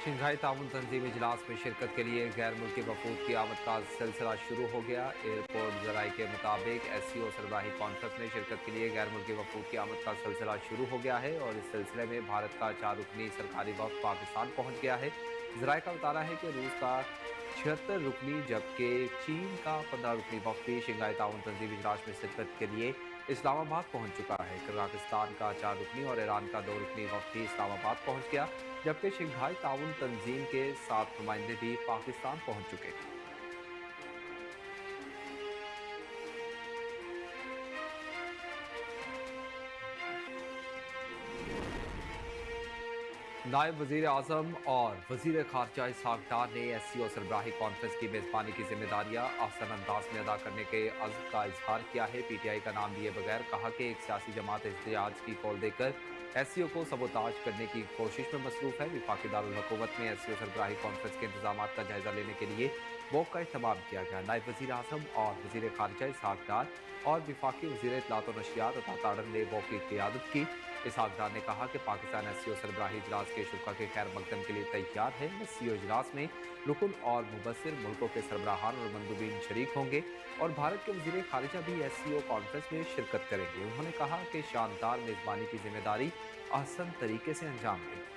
Shanghai ताउन तंजीम इजलास में शिरकत के लिए गैर मुल्की वफूद की आमद का सिलसिला शुरू हो गया। एयरपोर्ट जराये के मुताबिक SCO सरबराही कॉन्फ्रेंस में शिरकत के लिए गैर मुल्की वफूद की आमद का सिलसिला शुरू हो गया है और इस सिलसिले में भारत का 4 रुकनी सरकारी वक्त पाकिस्तान पहुंच गया है। जराये का बताना है कि रूस का 76 रुकनी जबकि चीन का 15 रुकनी वक्त भी शंघाई ताउन तंजीम इजलास में शिरकत के लिए इस्लामाबाद पहुंच चुका है। कजाकिस्तान का 4 रुकनी और ईरान का 2 रुकनी वक्त भी इस्लामाबाद पहुंच गया, जबकि शंघाई ताउन तंजीम के 7 नुमाइंदे भी पाकिस्तान पहुंच चुके हैं। नायब वजीर आजम और वजीर खारजा इसहाक डार ने SCO सरबराही कॉन्फ्रेंस की मेजबानी की जिम्मेदारियां आसान अंदाज में अदा करने के अज़्म का इजहार किया है। PTI का नाम लिए बगैर कहा कि एक सियासी जमात एहतजाज की कॉल देकर SCO को सबोताज करने की कोशिश में मसरूफ है। विफाकी दारुल हुकूमत में SCO सरबराही कॉन्फ्रेंस के इंतजाम का जायजा लेने के लिए वॉक का अहतमाम किया गया। नायब वजीर आजम और वजीर खारजा इसहाक डार और विफाकी वजीर इत्तलात व नशियात अता ताड़न ने वॉक की क़ियादत की। इसहाक डार ने कहा कि पाकिस्तान SCO सरबराही इजलास के शुरा के खैर मकदम के लिए तैयार है। SCO इजलास में रुकन और मुबसर मुल्कों के सरबराहान और मंदूबीन शरीक होंगे और भारत के वजीर खारिजा भी SCO कॉन्फ्रेंस में शिरकत करेंगे। उन्होंने कहा कि शानदार मेजबानी की जिम्मेदारी आसान तरीके से अंजाम दें।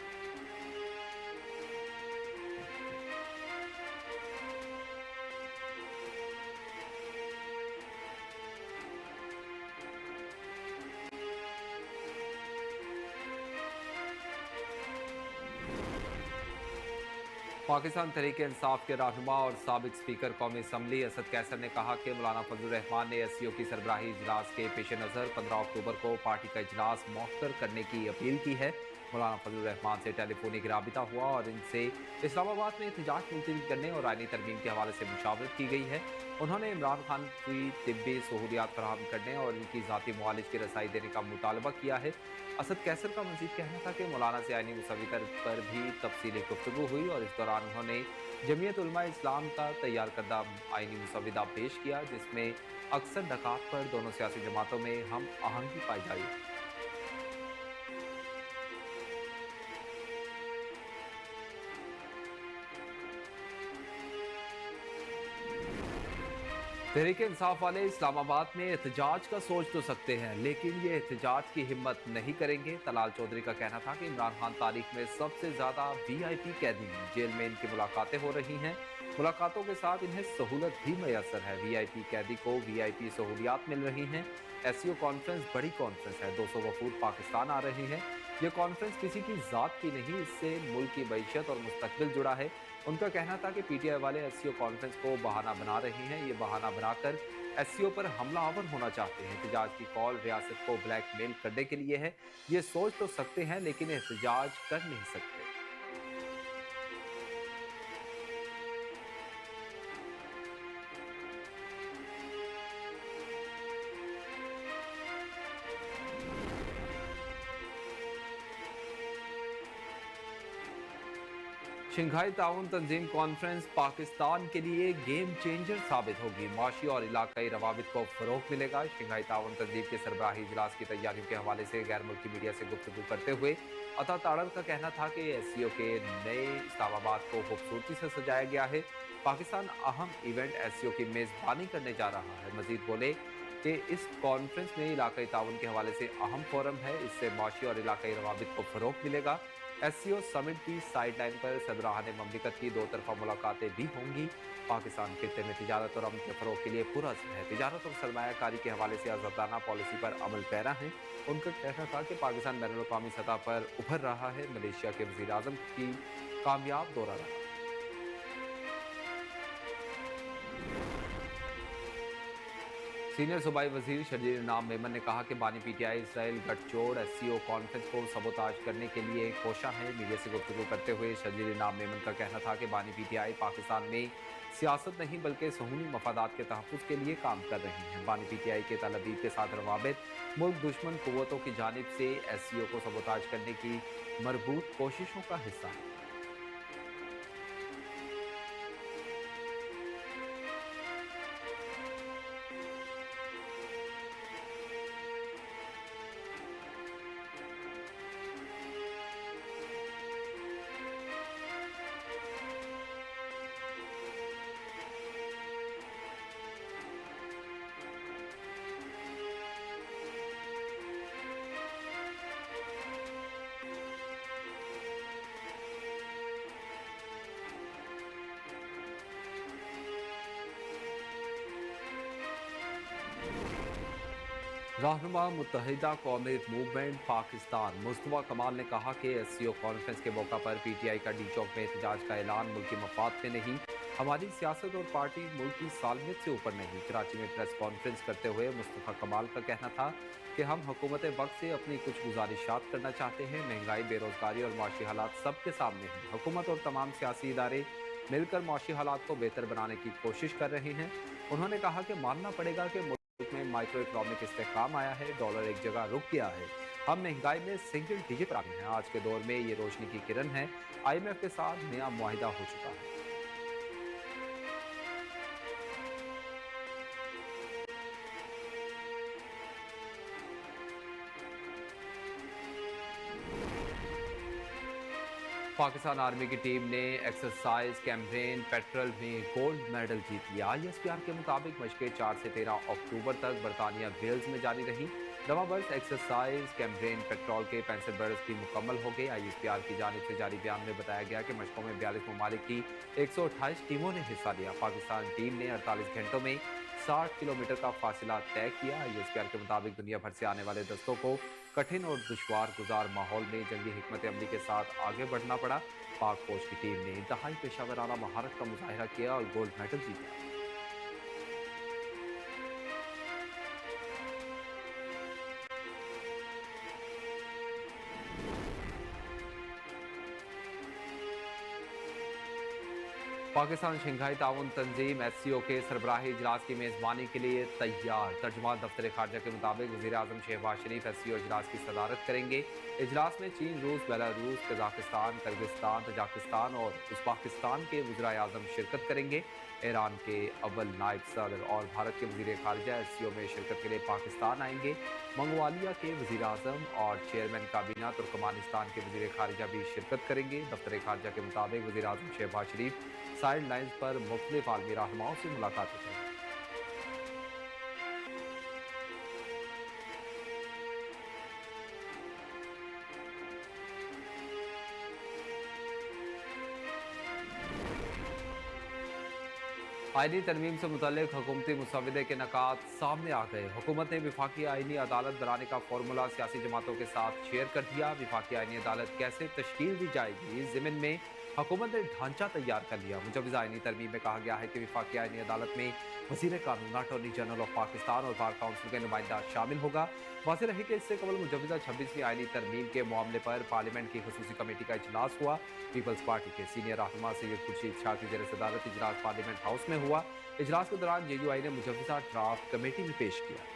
पाकिस्तान तहरीक-ए-इंसाफ के रहनुमा और साबिक स्पीकर कौमी असम्बली असद कैसर ने कहा कि मौलाना फजलुर रहमान ने SCO की सरबराही इजलास के पेश नज़र 15 अक्टूबर को पार्टी का इजलास मौखर करने की अपील की है। मौलाना फजलुर रहमान से टेलीफोनिक राबिता हुआ और इनसे इस्लामाबाद में एहतजाज मुलतवी करने और आईनी तरमीम के हवाले से मुशावरत की गई है। उन्होंने इमरान खान की तिब्बी सहूलियात फराहम करने और इनकी ज़ाती मुआलिज की रसाई देने का मुतालबा किया है। असद कैसर का मजीद कहना था कि मौलाना से आईनी मुसव्विदत पर भी तफसीली गुफ्तगू हुई और इस दौरान उन्होंने जमीयत उलमा इस्लाम का तैयार करदा आईनी मुसव्विदा पेश किया, जिसमें अक्सर नकात पर दोनों सियासी जमातों में हम आहंगी पाई जाती है। तहरीक इंसाफ वाले इस्लामाबाद में एहतजाज का सोच तो सकते हैं, लेकिन ये एहतजाज की हिम्मत नहीं करेंगे। तलाल चौधरी का कहना था कि इमरान खान तारीख में सबसे ज्यादा VIP कैदी हैं। जेल में इनकी मुलाकातें हो रही हैं, मुलाकातों के साथ इन्हें सहूलत भी मैसर है। VIP कैदी को VIP सहूलियात मिल रही हैं। SCO कॉन्फ्रेंस बड़ी कॉन्फ्रेंस है, 200 वफूद पाकिस्तान आ रहे हैं। ये कॉन्फ्रेंस किसी की जात की नहीं, इससे मुल्क की मईशत और मुस्तकबिल जुड़ा है। उनका कहना था कि PTI वाले SCO कॉन्फ्रेंस को बहाना बना रहे हैं। ये बहाना बनाकर SCO पर हमलावर होना चाहते हैं। एहतजाज की कॉल रियासत को ब्लैकमेल करने के लिए है। ये सोच तो सकते हैं, लेकिन एहतजाज कर नहीं सकते। शंघाई ताउन तंजीम कॉन्फ्रेंस पाकिस्तान के लिए गेम चेंजर साबित होगी। माशी और इलाकाई रवाबित को फरोग मिलेगा। शंघाई ताउन तंजीम के सरबराही इजलास की तैयारियों के हवाले से गैर मुल्की मीडिया से गुफ्तगू करते हुए अता ताड़न का कहना था कि SCO के नए इस्लामाबाद को खूबसूरती से सजाया गया है। पाकिस्तान अहम इवेंट SCO की मेजबानी करने जा रहा है। मजीद बोले कि इस कॉन्फ्रेंस में इलाकाई ताउन के हवाले से अहम फोरम है, इससे माशी और इलाकाई रवाबित को फरोग मिलेगा। SCO समिट की साइडलाइन पर सदराहान ममलिकत की 2 तरफा मुलाकातें भी होंगी। पाकिस्तान खित्ते में तिजारत और अमन के फरोग के लिए पूरा असर है। तिजारत और सरमायाकारी के हवाले से आज़ादाना पॉलिसी पर अमल पैरा है। उनका कहना था कि पाकिस्तान बैनुल अक़वामी सतह पर उभर रहा है। मलेशिया के वज़ीर आज़म की कामयाब दौरा रहा। सीनियर सूबाई वजीर शर्जील इनाम मेमन ने कहा कि बानी PTI इसराइल गठजोड़ SCO कॉन्फ्रेंस को सबोताज करने के लिए कोशा है। मीडिया से गुफ्तगू करते हुए शर्जील इनाम मेमन का कहना था कि बानी PTI पाकिस्तान में सियासत नहीं बल्कि सहूनी मफादात के तहफ़्फ़ुज़ के लिए काम कर रहे हैं। बानी PTI के तलबीब के साथ रवाबित मुल्क दुश्मन कुव्वतों की जानिब से SCO को सबोताज करने की मरबूत कोशिशों का हिस्सा है। रहनुमा मुत्तहिदा कौमी मूवमेंट पाकिस्तान मुस्तफा कमाल ने कहा कि एससीओ कॉन्फ्रेंस के मौका पर पीटीआई का डी चौक में एहतजाज का ऐलान मुल्की मफाद में नहीं, हमारी सियासत और पार्टी मुल्क की सालमियत से ऊपर नहीं। कराची में प्रेस कॉन्फ्रेंस करते हुए मुस्तफा कमाल का कहना था कि हम हुकूमत वक्त से अपनी कुछ गुजारिशात करना चाहते हैं। महंगाई, बेरोजगारी और माशी हालात सबके सामने हैं। हुकूमत और तमाम सियासी इदारे मिलकर माशी हालात को बेहतर बनाने की कोशिश कर रहे हैं। उन्होंने कहा कि मानना पड़ेगा कि मुल्क में माइक्रो इकोनॉमिक इस्तेहकाम आया है, डॉलर एक जगह रुक गया है, हम महंगाई में सिंगल डिजिट पर आ गए हैं। आज के दौर में ये रोशनी की किरण है। आईएमएफ के साथ नया मुआहिदा हो चुका है। पाकिस्तान आर्मी की टीम ने एक्सरसाइज कैम्पेन पेट्रोल में गोल्ड मेडल जीत लिया। आईएसपीआर के मुताबिक मशकें 4 से 13 अक्टूबर तक बरतानिया वेल्स में जारी रही। नवा बर्स एक्सरसाइज कैम्पेन पेट्रोल के 65 बर्स भी मुकम्मल हो गए। आईएसपीआर की जानिब से जारी बयान में बताया गया कि मशकों में 42 ममालिक की 128 टीमों ने हिस्सा लिया। पाकिस्तान टीम ने 48 घंटों में 60 किलोमीटर का फासिला तय किया। आईएसपीआर के मुताबिक दुनिया भर से आने वाले दस्तों को कठिन और दुश्वार गुजार माहौल में जंगी हिकमत अमली के साथ आगे बढ़ना पड़ा। पाक फौज की टीम ने इंतहाई पेशावराना महारत का मुजाहरा किया और गोल्ड मेडल जीता। पाकिस्तान शंघाई ताउन तंजीम एससीओ के सरबराही इजलास की मेज़बानी के लिए तैयार। तर्जुमान दफ्तर खारजा के मुताबिक वज़ीर आज़म शहबाज शरीफ एससीओ इजलास की सदारत करेंगे। इजलास में चीन, रूस, बेलारूस, कजाकिस्तान, किर्गिस्तान, तजाकिस्तान और उज़्बेकिस्तान के वज़ीर आज़म शिरकत करेंगे। ईरान के अव्वल नायब सदर और भारत के वज़ीर खारजा एससीओ में शिरकत के लिए पाकिस्तान आएंगे। मंगोलिया के वज़ीर आज़म और चेयरमैन काबीना तुर्कमानिस्तान के वज़ीर खारजा भी शिरकत करेंगे। दफ्तर खारजा के मुताबिक वज़ीर आज़म शहबाज शरीफ साइड लाइन्स पर मुख्तलिफ आलमी रहनुमाओं से मुलाकात करेंगे। आईनी तरमीम से मुतल्लिक हुकूमती मुसवदे के नकात सामने आ गए। हुकूमत ने विफाकी आईनी अदालत बनाने का फॉर्मूला सियासी जमातों के साथ शेयर कर दिया। विफाकी आईनी अदालत कैसे तश्कील दी जाएगी, इस ज़िम्न में हुकूमत ने ढांचा तैयार कर लिया। मुजवज़ा आईनी तरमीम में कहा गया है कि विफाकी आईनी अदालत में वज़ीर कानून, अटॉर्नी जनरल ऑफ पाकिस्तान और बार काउंसिल का नुमाइंदा शामिल होगा। वाज़ेह रहे कि इससे कबल मुजवज़ा 26वीं आईनी तरमीम के मामले पर पार्लियामेंट की खसूसी कमेटी का इजलास हुआ। पीपल्स पार्टी के सीनियर रहनुमा सैयद खुर्शीद शाह की ज़ेर सदारत इजलास पार्लियामेंट हाउस में हुआ। इजलास के दौरान जेयूआई ने मुजवज़ा ड्राफ्ट कमेटी में पेश किया।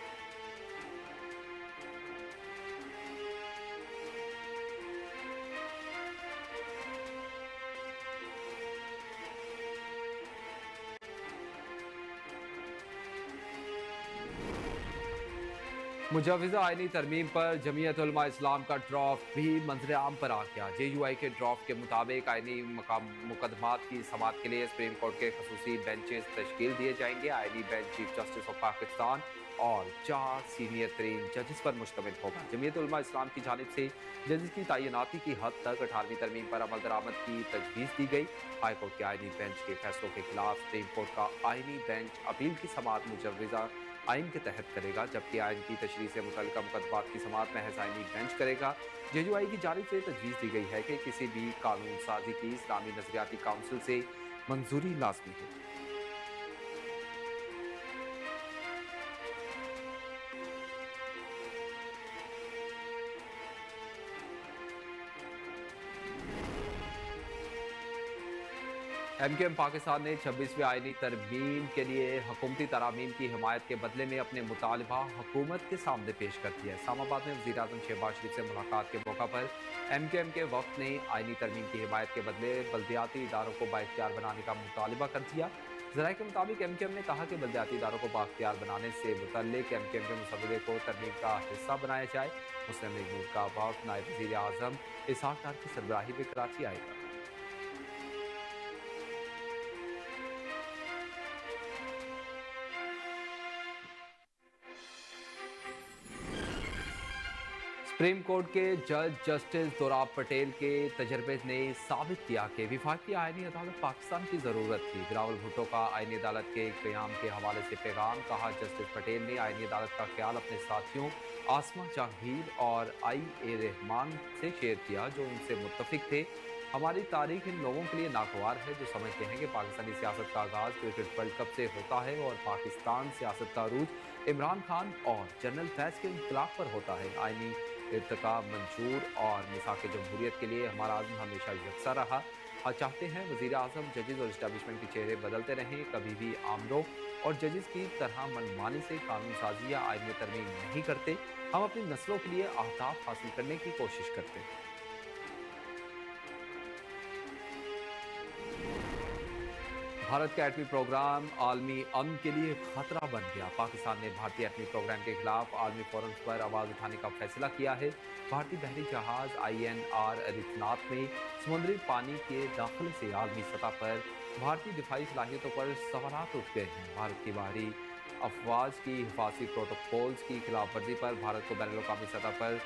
मुजवज़ा आईनी तरमीम पर जमीयत उलमा इस्लाम का ड्राफ्ट भी मंजर आम पर आ गया। जेयूआई के ड्राफ्ट के मुताबिक आईनी मुकदमात की समात के लिए सुप्रीम कोर्ट के खसूसी बेंचेस तश्कील दिए जाएंगे। आईनी bench chief justice of Pakistan और 4 सीनियर तरीन जजेस पर मुश्तमिल होगा। जमीयत उलमा इस्लाम की जानिब से जजेस की तैनाती की हद तक 18वीं तरमीम पर अमल दरामद की तजवीज़ दी गई। हाईकोर्ट के आईनी बेंच के फैसलों के खिलाफ सुप्रीम कोर्ट का आईनी बेंच अपील की समात मुजवज़ा आइन के तहत करेगा, जबकि आइन की तशरीह से मुतल्लिका मुकदमात की समात महज आईनी बेंच करेगा। जेयूआई की जानिब से तजवीज़ दी गई है कि किसी भी कानून साजी की इस्लामी नजरियाती काउंसिल से मंजूरी लाजमी होगी। एमकेएम पाकिस्तान ने 26वीं आईनी तरमीम के लिए हुकूमती तरामीम की हिमायत के बदले में अपने मुतालबा हुकूमत के सामने पेश कर दिया है। इस्लामाबाद में वज़ीर आज़म शहबाज शरीफ से मुलाकात के मौका पर एमकेएम के वक्त ने आईनी तरमीम की हिमायत के बदले बल्दियाती इदारों को बाइख्तियार बनाने का मुतालबा कर दिया। ज़राए के मुताबिक एमकेएम ने कहा कि बल्दियाती इदारों को बाख्तियार बनाने से मुतल्लिक एमकेएम के मुसवदे को तरमीम का हिस्सा बनाया जाए। मुस्लिम लीग नून का वक्त नायब वज़ीर आज़म इसहाक डार की सरबराही में कराची आएगा। सुप्रीम कोर्ट के जज जस्टिस दोराब पटेल के तजर्बे ने साबित किया कि विफाकी आईनी अदालत पाकिस्तान की ज़रूरत थी। बिलावल भुट्टो का आईनी अदालत के क़याम के हवाले से पैगाम। कहा, जस्टिस पटेल ने आईनी अदालत का ख्याल अपने साथियों आसमा जहांगीर और IA रहमान से शेयर किया, जो उनसे मुत्तफिक थे। हमारी तारीख इन लोगों के लिए नागवार है जो समझते हैं कि पाकिस्तानी सियासत का आगाज़ क्रिकेट वर्ल्ड कप से होता है और पाकिस्तान सियासत का अरूज इमरान खान और जनरल फैज़ के इनकलाब पर होता है। आईनी इर्तिका मंशूर और मिसाक जमहूरियत के लिए हमारा आज़म हमेशा यकसा रहा। और चाहते हैं वज़ीर आज़म, जजेस और इस्टेब्लिशमेंट के चेहरे बदलते रहें, कभी भी आमरों और जजेस की तरह मनमानी से कानून साजी या आईनी तरमीम नहीं करते। हम अपनी नस्लों के लिए अहदाफ हासिल करने की कोशिश करते हैं। भारत का एटमी प्रोग्राम आलमी अमन के लिए खतरा बन गया। पाकिस्तान ने भारतीय एटमी प्रोग्राम के खिलाफ आलमी फोरम पर आवाज़ उठाने का फैसला किया है। भारतीय बहरी जहाज INR अरितनाथ में समुद्री पानी के दाखिले से आलमी सतह पर भारतीय दिफाई सलाहियतों पर सवालात उठ गए हैं। भारत की बाहरी अफवाज की हिफाजती प्रोटोकॉल्स की खिलाफ वर्जी पर भारत को बैनुल-अक़वामी सतह पर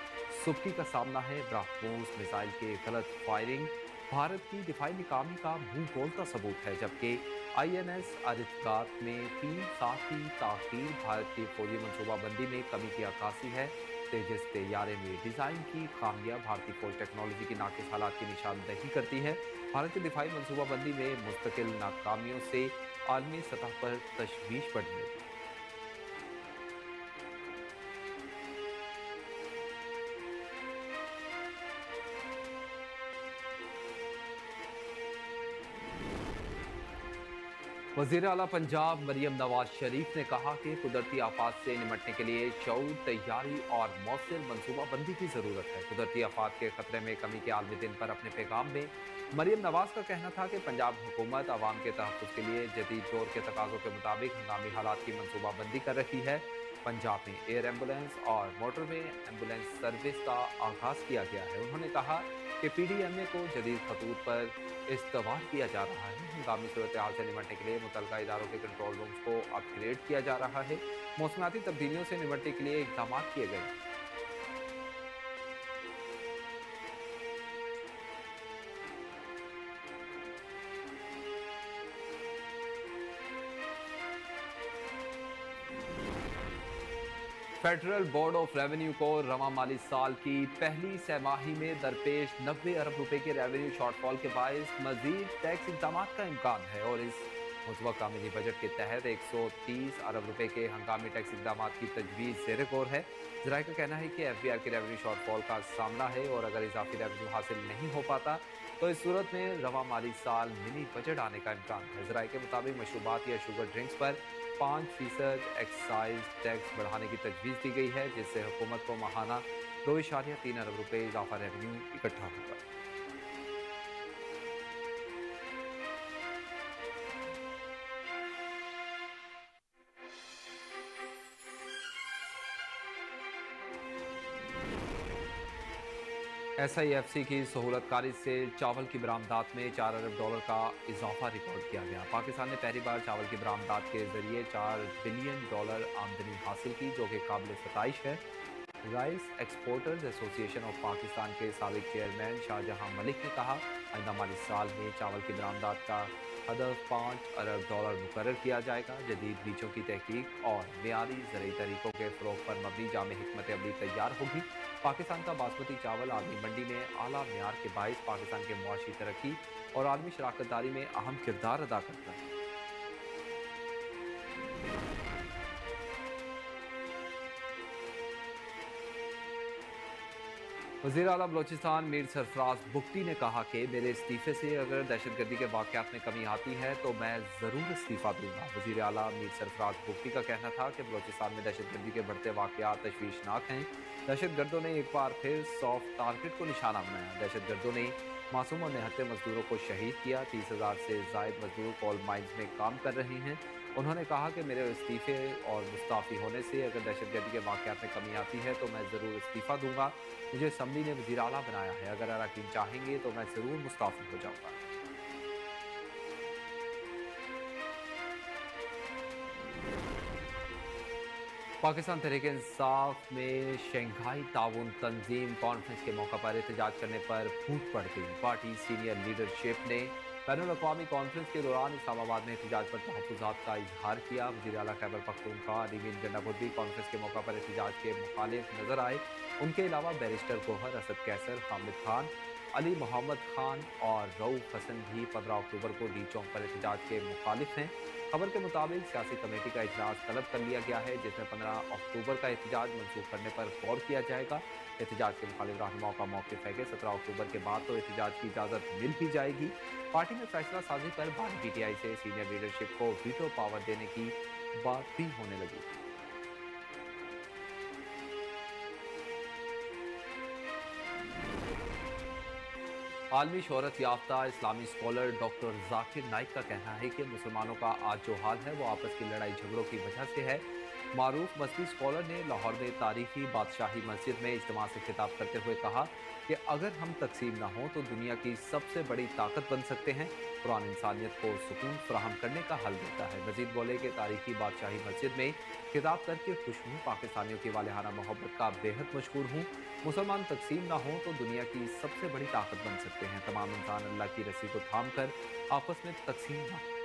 सुख्ती का सामना है। ब्रह्मोस मिसाइल के गलत फायरिंग भारत की दिफाई नाकामी का मुंह बोलता सबूत है, जबकि INS अरितगात में 3 साल की ताख़ीर भारत की फौजी मनसूबाबंदी में कमी की अक्कासी है। तेजस तैयारे में डिज़ाइन की खामियां भारतीय फौज टेक्नोलॉजी की नाकिस हालात की निशानदही करती है। भारत की दिफाई मनसूबाबंदी में मुस्तकिल नाकामियों से आलमी सतह पर तशवीश बढ़ने लगी। वज़ीर आला पंजाब मरियम नवाज शरीफ ने कहा कि कुदरती आफात से निपटने के लिए शऊर, तैयारी और मौसर मनसूबाबंदी की ज़रूरत है। कुदरती आफात के खतरे में कमी के आलमी दिन पर अपने पैगाम में मरियम नवाज का कहना था कि पंजाब हुकूमत आवाम के तहफ़्फ़ुज़ के लिए जदीद दौर के तकाज़ों के मुताबिक हंगामी हालात की मनसूबाबंदी कर रही है। पंजाब में एयर एम्बुलेंस और मोटरवे एम्बुलेंस सर्विस का आगाज़ किया गया है। उन्होंने कहा कि PDMA को जदीद खतूत पर इस्तेमाल किया जा रहा है। हंगामी सूरत हाल से निपटने के लिए मुतल्लिका इदारों के कंट्रोल रूम्स को अपग्रेड किया जा रहा है। मौसमियाती तब्दीलियों से निपटने के लिए इकदाम किए गए। फेडरल बोर्ड ऑफ रेवेन्यू को रवा माली साल की पहली सहमाही में दरपेश 90 अरब रुपए के रेवेन्यू शॉर्टफॉल के बायस मजीद टैक्स इक़दाम का इम्कान है और इस मुतवक्का मिनी बजट के तहत 130 अरब रुपए के हंगामी टैक्स इक़दाम की तजवीज़ ज़ेर गौर है। ज़राए का कहना है कि FBR के रेवेन्यू शॉर्टफॉल का सामना है और अगर इजाफी रेवेन्यू हासिल नहीं हो पाता तो इस सूरत में रवा माली साल मिनी बजट आने का इम्कान है। ज़राए के मुताबिक मशरूबात या शुगर ड्रिंक्स पर 5% एक्साइज टैक्स बढ़ाने की तजवीज़ दी गई है, जिससे हुकूमत को माहाना 2.3 अरब रुपए इजाफा रेवेन्यू इकट्ठा होगा। SIFC की सहूलतकारी से चावल की बरामदात में $4 अरब का इजाफा रिकॉर्ड किया गया। पाकिस्तान ने पहली बार चावल की बरामदात के जरिए $4 बिलियन आमदनी हासिल की, जो कि काबिल सताइश है। Rice exporters association of Pakistan के साबिक चेयरमैन शाहजहां मलिक ने कहा, आइंदा माली साल में चावल की बरामदात का हदफ $5 अरब मुकर्रर किया जाएगा। जदीद बीजों की तहकीक और मेयारी ज़रूरी तरीकों के फ़रोग पर मबनी जामे हिकमत अमली तैयार होगी। पाकिस्तान का बासमती चावल आलमी मंडी में आला मेयार के बायस पाकिस्तान के मुआशी तरक्की और आलमी शराकतदारी में अहम किरदार अदा करता है। वज़ीर आला बलोचिस्तान मीर सरफराज बुगटी ने कहा कि मेरे इस्तीफ़े से अगर दहशतगर्दी के वाक़यात में कमी आती है तो मैं ज़रूर इस्तीफ़ा दूंगा। वज़ीर आला मीर सरफराज बुगटी का कहना था कि बलोचिस्तान में दहशतगर्दी के बढ़ते वाक़यात तशवीशनाक हैं। दहशतगर्दों ने एक बार फिर सॉफ्ट टारगेट को निशाना बनाया। दहशतगर्दों ने मासूम और निहत्थे मजदूरों को शहीद किया। 30,000 से ज़ायद मजदूर कोल माइंस में काम कर रहे हैं। उन्होंने कहा कि मेरे इस्तीफ़े और मुस्ताफ़ी होने से अगर दहशतगर्दी के वाक़यात में कमी आती है तो मैं ज़रूर इस्तीफ़ा दूंगा। मुझे असम्बली ने वज़ीर आला बनाया है, अगर अरकान चाहेंगे तो मैं ज़रूर मुस्ताफ़ी हो जाऊंगा। पाकिस्तान तहरीक-ए-इंसाफ में शंघाई ताउन तंजीम कॉन्फ्रेंस के मौका पर एहतजाज करने पर फूट पड़ गई। पार्टी सीनियर लीडरशिप ने बैनुल-अक़वामी कॉन्फ्रेंस के दौरान इस्लामाबाद में एहतजाज पर तहफ़्फ़ुज़ात का इजहार किया। वज़ीर आला खैबर पख्तूनख्वा अली गंडापुर भी कॉन्फ्रेंस के मौका पर एहतजाज के मुखालिफ नजर आए। उनके अलावा बैरिस्टर गोहर, असद कैसर, हामिद खान, अली मोहम्मद खान और रऊफ हसन भी 15 अक्टूबर को डी चौक पर एहतजाज के मुखालिफ हैं। खबर के मुताबिक सियासी कमेटी का इजलास तलब कर लिया गया है, जिसमें 15 अक्टूबर का एहतजाज मनसूख करने पर गौर किया जाएगा। एहतजाज के मुखालिफ रहनुमाओं का मौक़िफ़ है कि 17 अक्टूबर के बाद तो एहतजाज की इजाज़त मिल ही जाएगी। पार्टी में फैसला साजी पर भारी PTI से सीनियर लीडरशिप को वीटो पावर देने की बात भी होने लगी। आलमी शोहरत याफ्ता इस्लामी स्कॉलर डॉक्टर जाकिर नाइक का कहना है कि मुसलमानों का आज जो हाल है वो आपस की लड़ाई झगड़ों की वजह से है। मारूफ मसली स्कॉलर ने लाहौर में तारीखी बादशाही मस्जिद में इज्तिमा से खिताब करते हुए कहा कि अगर हम तकसीम ना हो तो दुनिया की सबसे बड़ी ताकत बन सकते हैं। कुरान इंसानियत को सुकून फराहम करने का हल देता है। मजीद बोले कि तारीखी बादशाही मस्जिद में खिताब करके खुश हूँ, पाकिस्तानियों की वालेहाना मोहब्बत का बेहद मशहूर हूँ। मुसलमान तकसीम ना हो तो दुनिया की सबसे बड़ी ताकत बन सकते हैं। तमाम इंसान अल्लाह की रस्सी को थाम कर आपस में तकसीम ना हो।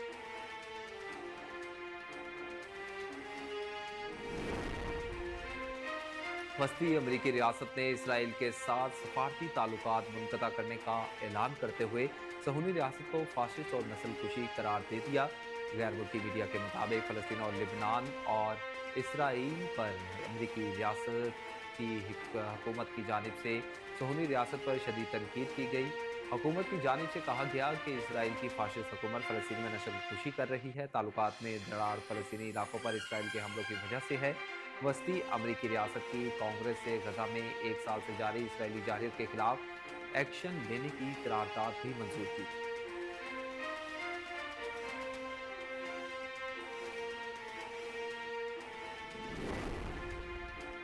वस्ती अमरीकी रियासत ने इसराइल के साथ सफारती ताल्लुकात मुनक़ता करने का ऐलान करते हुए सहूनी रियासत को फाशिस्ट और नस्लकुशी करार दे दिया। गैर मुल्की मीडिया के मुताबिक फ़लस्तीन और लिबनान और इसराइल पर अमरीकी रियासत की हुकूमत की जानिब से सहूनी रियासत पर शदीद तनकीद की गई। हुकूमत की जानिब से कहा गया कि इसराइल की फाशिस्ट हुकूमत फ़लस्तीन में नस्लकुशी कर रही है। ताल्लुकात में दरार फ़लस्तीनी इलाकों पर इसराइल के हमलों की वजह से है। वस्ती अमरीकी रियासत की कांग्रेस से गजा में 1 साल से जारी इसराइली जाहिर के खिलाफ एक्शन लेने की करारदाद भी मंजूर की।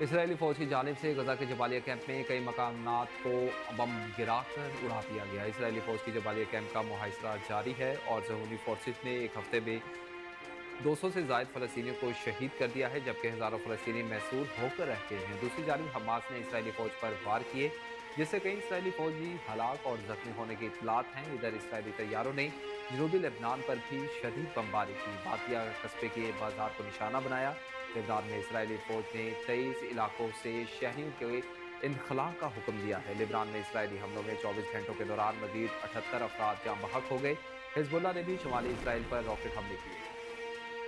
इसराइली फौज की जानिब से गजा के जबालिया कैंप में कई मकानात को बम गिराकर उड़ा दिया गया। इसराइली फौज की जबालिया कैंप का मुहासरा जारी है और सहूनी फोर्सेस ने एक हफ्ते में 200 से ज़ायद फ़लस्तीनियों को शहीद कर दिया है, जबकि हज़ारों फ़लस्तीनी महसूर होकर रह गए हैं। दूसरी जानिब हमास ने इसराइली फ़ौज पर वार किए, जिससे कई इसराइली फ़ौजी हलाक और ज़ख्मी होने की इत्तलात हैं। इधर इसराइली तैयारों ने जनूबी लेबनान पर भी शदीद बमबारी की। बातिया कस्बे के बाजार को निशाना बनाया। लेबनान में इसराइली फ़ौज ने 23 इलाकों से शहरियों के इनखला का हुक्म दिया है। लेबनान में इसराइली हमलों में 24 घंटों के दौरान मज़ीद 78 अफराद जाँ बहक हो गए। हिजबुल्लाह ने भी शुमाली इसराइल पर रॉकेट हमले किए।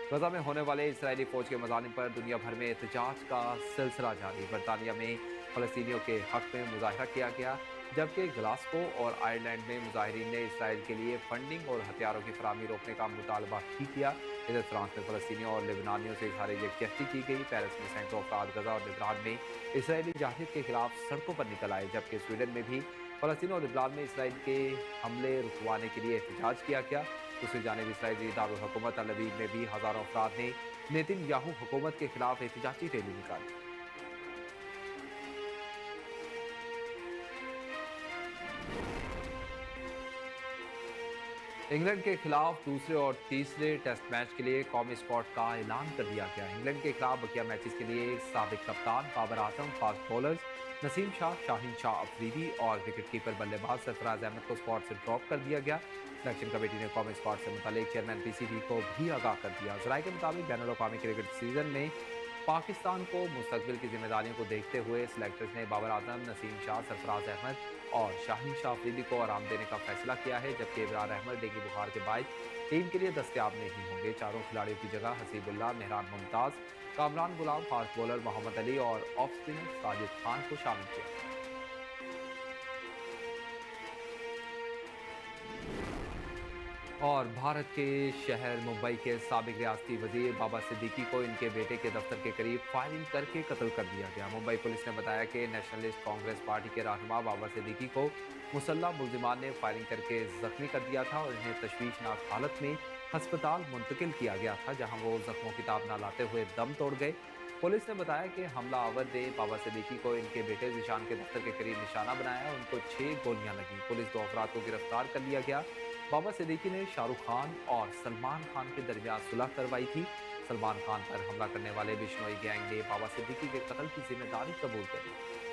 गजा में होने वाले इसराइली फौज के मज़ालिम पर दुनिया भर में एहतजाज का सिलसिला जारी। बरतानिया में फ़लस्तीनियों के हक में मुजाहरा किया गया, जबकि ग्लासगो और आयरलैंड में मुजाहिरीन ने इसराइल के लिए फंडिंग और हथियारों की फराहमी रोकने का मुतालबा भी किया। इधर फ्रांस में फ़लस्तीनियों और लेबनानियों से इजहार यकजहती की गई। पेरिस में सैकड़ों अफराद गजा और लेबनान में इसराइली जाहिर के खिलाफ सड़कों पर निकल आए, जबकि स्वीडन में भी फ़लस्तीन और लेबनान में इसराइल के हमले रुकवाने के लिए एहतजाज किया गया। दूसरी जानिब इसराइली दारुल हुकूमत अल अवीव में भी हज़ारों अफराद ने नेतन्याहू हुकूमत के खिलाफ एहतजाजी रैली निकाली। इंग्लैंड के खिलाफ दूसरे और तीसरे टेस्ट मैच के लिए कौमी स्क्वाड का ऐलान कर दिया गया। इंग्लैंड के खिलाफ बकिया मैचेस के लिए साबिक कप्तान बाबर आजम, फास्ट बॉलर्स नसीम शाह, शाहीन शाह अफरीदी और विकेट कीपर बल्लेबाज सरफराज अहमद को स्क्वाड से ड्रॉप कर दिया गया। सिलेक्शन कमेटी ने कौमी स्क्वाड से मुतालिक चेयरमैन PCB को भी आगाह कर दिया। ज़राए के मुताबिक बैनुल-अक़वामी क्रिकेट सीजन में पाकिस्तान को मुस्तकबिल की जिम्मेदारियों को देखते हुए सिलेक्टर्स ने बाबर आजम, नसीम शाह, सरफराज अहमद और शाहीन शाह अफरीदी को आराम देने का फैसला किया है, जबकि इब्रार अहमद डेंगू बुखार के बायस टीम के लिए दस्तयाब नहीं होंगे। चारों खिलाड़ियों की जगह हसीबुल्लाह, मेहरान मुमताज़, कामरान गुलाम, फास्ट बॉलर मोहम्मद अली और ऑफ स्पिनर साजिद खान को शामिल किया। और भारत के शहर मुंबई के साबिक रियासती वजीर बाबा सिद्दीकी को इनके बेटे के दफ्तर के करीब फायरिंग करके कत्ल कर दिया गया। मुंबई पुलिस ने बताया कि नेशनलिस्ट कांग्रेस पार्टी के रहनुमा बाबा सिद्दीकी को मुसल्लह मुलजिमान ने फायरिंग करके जख्मी कर दिया था और इन्हें तशवीशनाक हालत में अस्पताल मुंतकिल किया गया था, जहां वो जख्मों की ताब न लाते हुए दम तोड़ गए। पुलिस ने बताया कि हमलावर ने बाबा सिद्दीकी को इनके बेटे जीशान के दफ्तर के करीब निशाना बनाया। उनको 6 गोलियां लगी। पुलिस 2 अफराद को गिरफ्तार कर लिया गया। बाबा सिद्दीकी ने शाहरुख खान और सलमान खान के दरमियान सुलह करवाई थी। सलमान खान पर हमला करने वाले बिश्नोई गैंग ने बाबा सिद्दीकी के कत्ल की जिम्मेदारी कबूल कर ली।